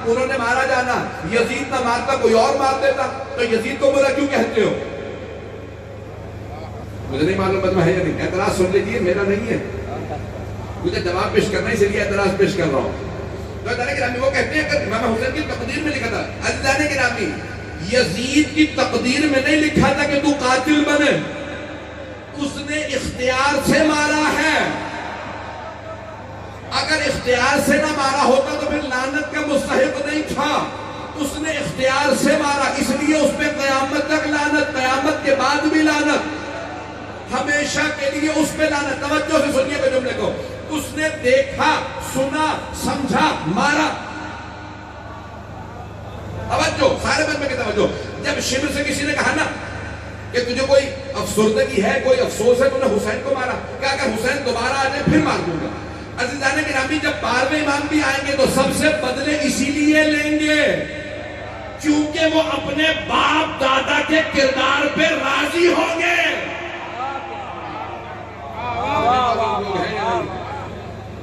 انہوں نے مارا جانا، یزید نہ مارتا کوئی اور مار دیتا، تو یزید کو برا کیوں کہتے ہو؟ مجھے نہیں معلوم بدمہ ہے یا نہیں، اعتراض سن لیجیے، میرا نہیں ہے، مجھے جواب پیش کرنا ہے، اس لیے اعتراض پیش کر رہا ہوں۔ تو عزیزان گرامی وہ کہتے ہیں کہ امام حسین کی تقدیر میں لکھا تھا، عزیزان گرامی یزید کی تقدیر میں نہیں لکھا تھا کہ تو قاتل بنے، اس نے اختیار سے مارا ہے، اگر اختیار سے نہ مارا ہوتا تو پھر لعنت کا مستحق نہیں تھا، اس نے اختیار سے مارا، اس لیے اس پہ قیامت تک لعنت، قیامت کے بعد بھی لعنت، ہمیشہ کے لیے اس پہ لعنت۔ توجہ سے سنیے گا جملے کو، اس نے دیکھا، سنا، سمجھا، مارا۔ توجہ، سارے بندے کی توجہ۔ جب شبر سے کسی نے کہا نا کہ تجھے کوئی افسردگی ہے، کوئی افسوس ہے، تو نے حسین کو مارا، کہ اگر حسین دوبارہ آ جائے پھر مار دوں گا۔ عزیزان گرامی جب 12ویں امام بھی آئیں گے تو سب سے بدلے اسی لیے لیں گے کیونکہ وہ اپنے باپ دادا کے کردار پہ راضی ہوں گے۔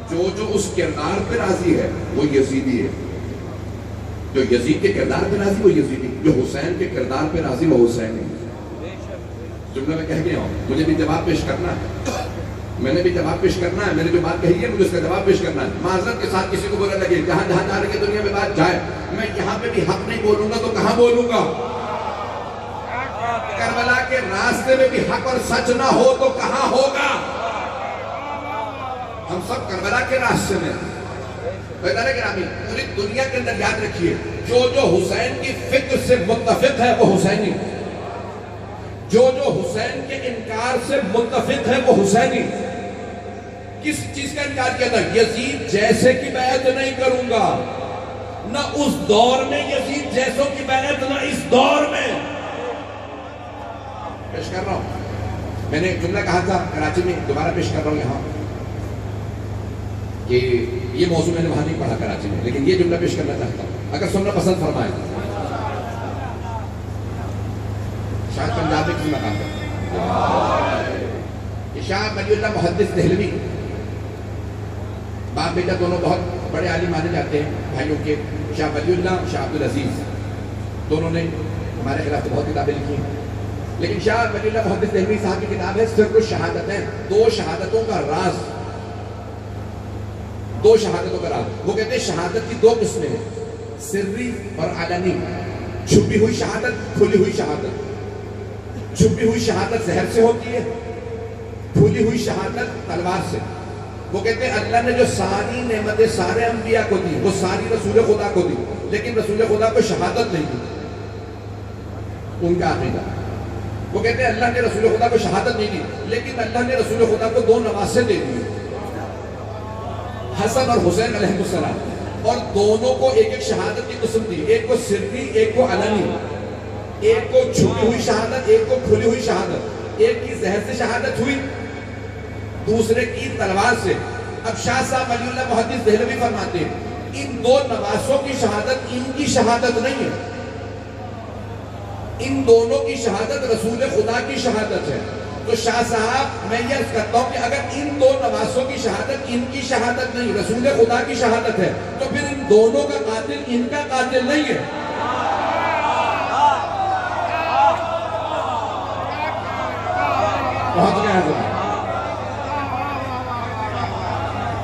جو اس کردار پہ راضی ہے وہ یزیدی ہے، جو یزید کے کردار پہ راضی وہ یزیدی، جو حسین کے کردار پہ راضی وہ حسینی۔ جملہ میں کہہ گیا ہوں، مجھے بھی جواب پیش کرنا ہے، میں نے بھی جواب پیش کرنا ہے، میں نے جو بات کہی ہے مجھے اس کا جواب پیش کرنا ہے۔ معذرت کے ساتھ کسی کو برا لگے، جہاں جہاں جا رہی ہے دنیا میں بات جائے، میں یہاں پہ بھی حق نہیں بولوں گا تو کہاں بولوں گا؟ کربلا کے راستے میں بھی حق اور سچ نہ ہو تو کہاں ہوگا؟ ہم سب کربلا کے راستے میں بیدار گرامی، پوری دنیا کے اندر یاد رکھیے، جو حسین کی فکر سے متفق ہے وہ حسینی، جو حسین کے انکار سے متفق ہے وہ حسینی۔ کس چیز کا انکار کیا تھا؟ یزید جیسے کی بیعت نہیں کروں گا، نہ اس دور میں یزید جیسوں کی بیعت، نہ اس دور میں۔ پیش کر رہا ہوں، میں نے جملہ کہا تھا کراچی میں، دوبارہ پیش کر رہا ہوں یہاں، کہ یہ موضوع میں نے وہاں نہیں پڑھا کراچی میں، لیکن یہ جملہ پیش کرنا چاہتا ہوں، اگر سننا پسند فرمائیں۔ شاید پنجاب میں کسی مقام پر شاہ ولی اللہ محدث دہلوی، باپ بیٹا دونوں بہت بڑے عالم مانے جاتے ہیں بھائیوں کے، شاہ ولی اللہ، شاہ عبدالعزیز، دونوں نے ہمارے خلاف بہت کتابیں لکھی ہیں، لیکن شاہ ولی اللہ محدث دہلوی صاحب کی کتاب ہے سر الشہادتین، دو شہادتوں کا راز، دو شہادتوں کا راز۔ وہ کہتے ہیں شہادت کی دو قسمیں ہیں، سری اور علنی، چھپی ہوئی شہادت، کھلی ہوئی شہادت۔ چھپی ہوئی شہادت زہر سے ہوتی ہے، کھلی ہوئی شہادت تلوار سے۔ وہ کہتے ہیں اللہ نے جو ساری نعمتیں سارے انبیاء کو دی وہ ساری رسول خدا کو دی، لیکن رسول خدا کو شہادت نہیں دی، ان کا عقیدہ۔ وہ کہتے ہیں اللہ نے رسول خدا کو شہادت نہیں دی، لیکن اللہ نے رسول خدا کو دو نواسے دے دی، حسن اور حسین علیہ السلام، اور دونوں کو ایک ایک شہادت کی قسم دی، ایک کو سری، ایک کو علنی، ایک کو چھپی ہوئی شہادت، ایک کو کھلی ہوئی شہادت۔ ایک کی زہر سے شہادت ہوئی، دوسرے کی تلوار سے۔ اب شاہ صاحب ولی اللہ محدث دہلوی فرماتے ہیں ان دو نواسوں کی شہادت ان کی شہادت نہیں ہے، ان دونوں کی شہادت رسول خدا کی شہادت ہے۔ تو شاہ صاحب میں یہ عرض کرتا ہوں کہ اگر ان دو نواسوں کی شہادت ان کی شہادت نہیں، رسول خدا کی شہادت ہے، تو پھر ان دونوں کا قاتل ان کا قاتل نہیں ہے۔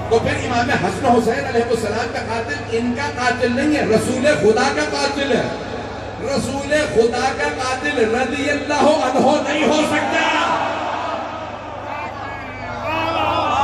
تو پھر امام حسن حسین علیہ السلام کا قاتل ان کا قاتل نہیں ہے، رسول خدا کا قاتل ہے۔ رسول خدا کا قاتل رضی اللہ عنہ نہیں ہو سکتا۔